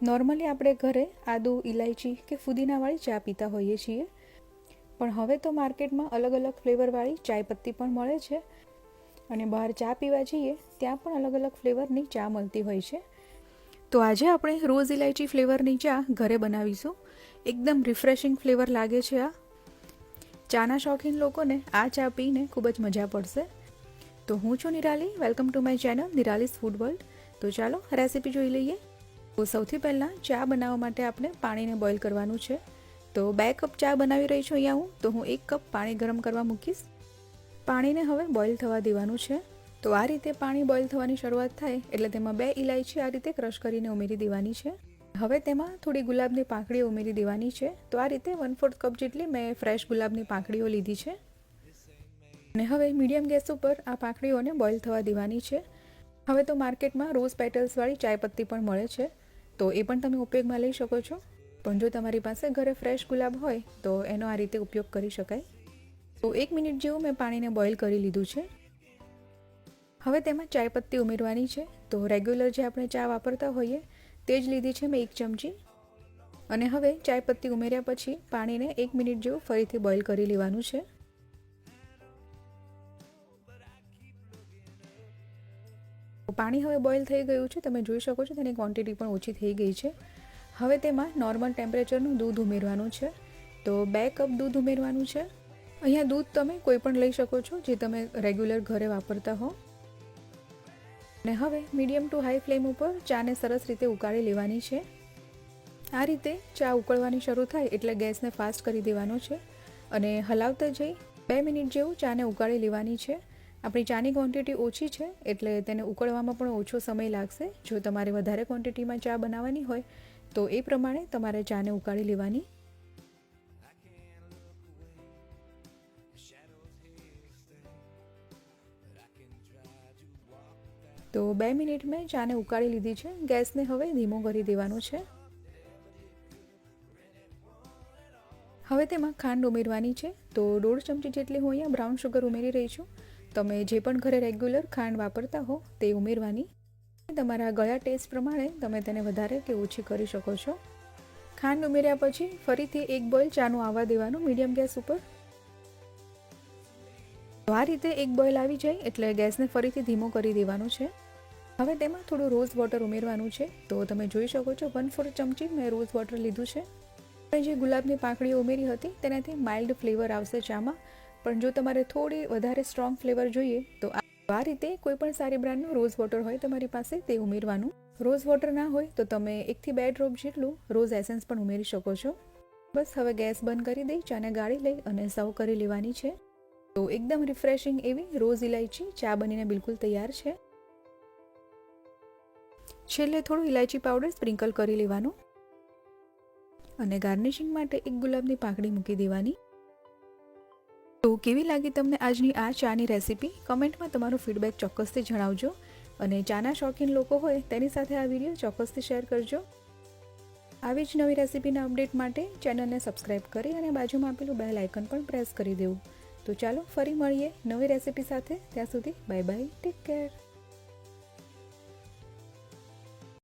Normally આપણે ઘરે આદુ, ઇલાયચી કે ફુદીનાવાળી ચા પીતા હોઈએ છીએ, પણ હવે તો માર્કેટમાં અલગ અલગ ફ્લેવરવાળી ચાય પત્તી પણ મળે છે અને બહાર ચા પીવા જઈએ ત્યાં પણ અલગ અલગ ફ્લેવરની ચા મળતી હોય છે. તો આજે આપણે રોઝ ઇલાયચી ફ્લેવરની ચા ઘરે બનાવીશું. એકદમ રિફ્રેશિંગ ફ્લેવર લાગે છે. આ ચાના શોખીન લોકોને આ ચા પીને ખૂબ જ મજા પડશે. તો હું છું Nirali. Welcome to my channel Nirali's food world. તો ચાલો રેસીપી જોઈ લઈએ. તો સૌથી પહેલાં ચા બનાવવા માટે આપણે પાણીને બોઇલ કરવાનું છે. તો 2 કપ ચા બનાવી રહી છું અહીંયા હું. તો હું 1 કપ પાણી ગરમ કરવા મૂકીશ. પાણીને હવે બોઇલ થવા દેવાનું છે. તો આ રીતે પાણી બોઇલ થવાની શરૂઆત થાય એટલે તેમાં 2 ઇલાયચી આ રીતે ક્રશ કરીને ઉમેરી દેવાની છે. હવે તેમાં થોડી ગુલાબની પાંખડીઓ ઉમેરી દેવાની છે. તો આ રીતે 1/4 કપ જેટલી મેં ફ્રેશ ગુલાબની પાંખડીઓ લીધી છે અને હવે મીડિયમ ગેસ ઉપર આ પાંખડીઓને બોઇલ થવા દેવાની છે. હવે તો માર્કેટમાં રોઝ પેટલ્સવાળી ચાય પત્તી પણ મળે છે, તો એ પણ તમે ઉપયોગમાં લઈ શકો છો. પણ જો તમારી પાસે ઘરે ફ્રેશ ગુલાબ હોય તો એનો આ રીતે ઉપયોગ કરી શકાય. તો 1 મિનિટ જેવું મેં પાણીને બોઇલ કરી લીધું છે. હવે તેમાં ચાય પત્તી ઉમેરવાની છે. તો રેગ્યુલર જે આપણે ચા વાપરતા હોઈએ તે જ લીધી છે મેં 1 ચમચી. અને હવે ચાય પત્તી ઉમેર્યા પછી પાણીને 1 મિનિટ જેવું ફરીથી બોઇલ કરી લેવાનું છે. પાણી હવે બોઇલ થઈ ગયું છે. તમે જોઈ શકો છો તેની ક્વોન્ટિટી પણ ઓછી થઈ ગઈ છે. હવે તેમાં નોર્મલ ટેમ્પરેચરનું દૂધ ઉમેરવાનું છે. તો 2 કપ દૂધ ઉમેરવાનું છે. અહીંયા દૂધ તમે કોઈ પણ લઈ શકો છો જે તમે રેગ્યુલર ઘરે વાપરતા હો. અને હવે મીડિયમ ટુ હાઈ ફ્લેમ ઉપર ચાને સરસ રીતે ઉકાળી લેવાની છે. આ રીતે ચા ઉકળવાની શરૂ થાય એટલે ગેસને ફાસ્ટ કરી દેવાનો છે અને હલાવતા જઈ 2 મિનિટ જેવું ચાને ઉકાળી લેવાની છે. આપણી ચાની ક્વોન્ટિટી ઓછી છે એટલે તેને ઉકળવામાં પણ ઓછો સમય લાગશે. જો તમારે વધારે ક્વોન્ટિટીમાં ચા બનાવવાની હોય તો એ પ્રમાણે તમારે ચાને ઉકાળી લેવાની. તો 2 મિનિટ મેં ચાને ઉકાળી લીધી છે. ગેસને હવે ધીમો કરી દેવાનો છે. હવે તેમાં ખાંડ ઉમેરવાની છે. તો 1.5 ચમચી જેટલી હું અહીંયા બ્રાઉન શુગર ઉમેરી રહી છું. તમે જે પણ ઘરે રેગ્યુલર ખાંડ વાપરતા હો તે ઉમેરવાની. તમારા ગળા ટેસ્ટ પ્રમાણે તમે તેને વધારે કે ઓછી કરી શકો છો. ખાંડ ઉમેર્યા પછી ફરીથી 1 બોઇલ ચાનું આવવા દેવાનું મીડિયમ ગેસ ઉપર. તો આ રીતે 1 બોઇલ આવી જાય એટલે ગેસને ફરીથી ધીમો કરી દેવાનો છે. હવે તેમાં થોડું રોઝ વોટર ઉમેરવાનું છે. તો તમે જોઈ શકો છો 1/4 ચમચી મેં રોઝ વોટર લીધું છે. જે ગુલાબની પાંખડીઓ ઉમેરી હતી તેનાથી માઇલ્ડ ફ્લેવર આવશે ચામાં. પણ જો તમારે થોડી વધારે સ્ટ્રોંગ ફ્લેવર જોઈએ તો આ રીતે કોઈ પણ સારી બ્રાન્ડનું રોઝ વોટર હોય તમારી પાસે તે ઉમેરવાનું. રોઝ વોટર ના હોય તો તમે 1 થી 2 ડ્રોપ જેટલું રોઝ એસેન્સ પણ ઉમેરી શકો છો. બસ હવે ગેસ બંધ કરી દઈ ચાને ગાળી લઈ અને સર્વ કરી લેવાની છે. તો એકદમ રિફ્રેશિંગ એવી રોઝ ઇલાયચી ચા બનીને બિલકુલ તૈયાર છે. છેલ્લે થોડું ઇલાયચી પાવડર સ્પ્રિંકલ કરી લેવાનું અને ગાર્નિશિંગ માટે 1 ગુલાબની પાંખડી મૂકી દેવાની. તો કેવી લાગી તમને આજની આ ચાની રેસીપી? કમેન્ટમાં તમારો ફીડબેક ચોક્કસથી જણાવજો અને ચાના શોખીન લોકો હોય તેની સાથે આ વિડીયો ચોક્કસથી શેર કરજો. આવી જ નવી રેસીપીના અપડેટ માટે ચેનલને સબસ્ક્રાઈબ કરી અને બાજુમાં આપેલું બેલ આઇકન પણ પ્રેસ કરી દેવું. તો ચાલો ફરી મળીએ નવી રેસીપી સાથે. ત્યાં સુધી બાય બાય, ટેક કેર.